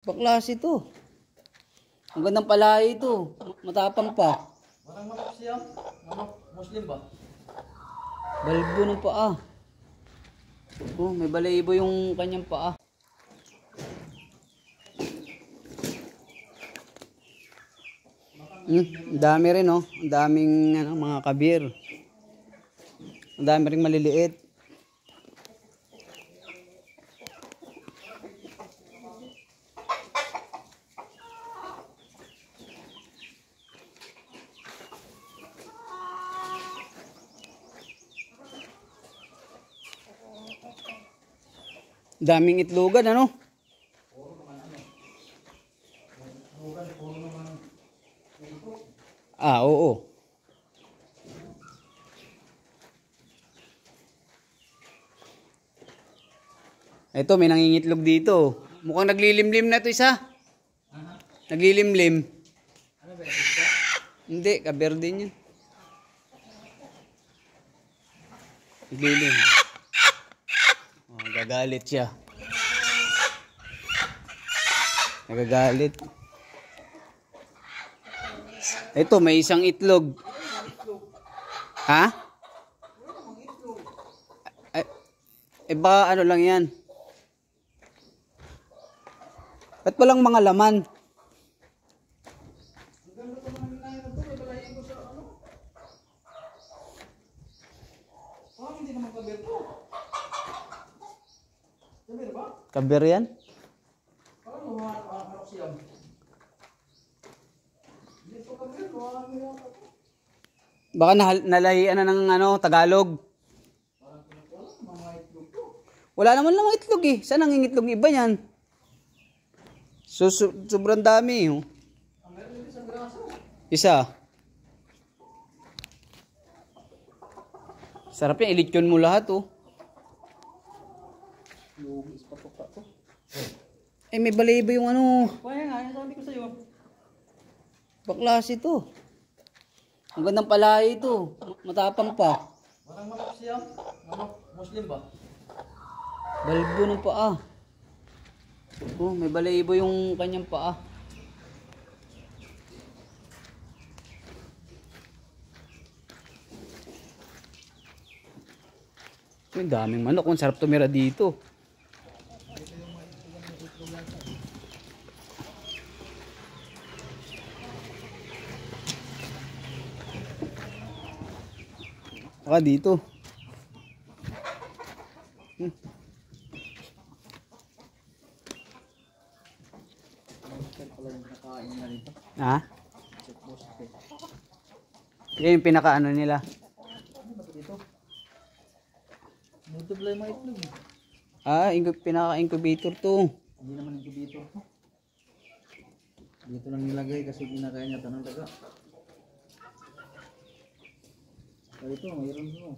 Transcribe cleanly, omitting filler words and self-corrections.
Baklas ito. Ang gandang palay ito. Matapang pa. Parang manok siya. Manok Muslim ba? Balbo ng paa. Oh, may balayibo yung kanyang paa. Ang dami rin, oh. Ang daming mga kabir. Ang dami ring maliliit. Daming itlogan, ano? Ah, oo. Ito, may nangingitlog dito. Mukhang naglilimlim na ito isa. Naglilimlim. Ano ba ito? Hindi, kabir din yun. Naglilim. Oh, gagalit siya. Nagagalit. Ito, may isang itlog. Ha? Ba ano lang yan? Ba't walang mga laman? Hindi naman kabir to. Kabir ba? Kabir yan? Parang manok siya. Hindi to kabir. Baka nalahian na ng Tagalog. Wala naman lang itlog eh. Saan ang itlog iba yan? Sobrang dami. Oh. Isa. Sarap yan. Ilitsyon mo lahat. Oh. Eh may balayibo yung Kaya nga, yung sabi ko sa'yo. Baklas ito. Ang gandang palay ito. Matapang pa. Parang manok siya. Manok Muslim ba? Balbo ng paa. Oh, may balayibo yung kanyang paa. Ang daming manok. Ang sarap tumira dito. Saka dito. Ha? Yan yung pinakaano nila. Dito pala yung mga itlog. Ah, pinaka-incubator to. Hindi naman incubator to. Dito lang nilagay kasi ginagaya niya tanong taga. Ito, mayroon to.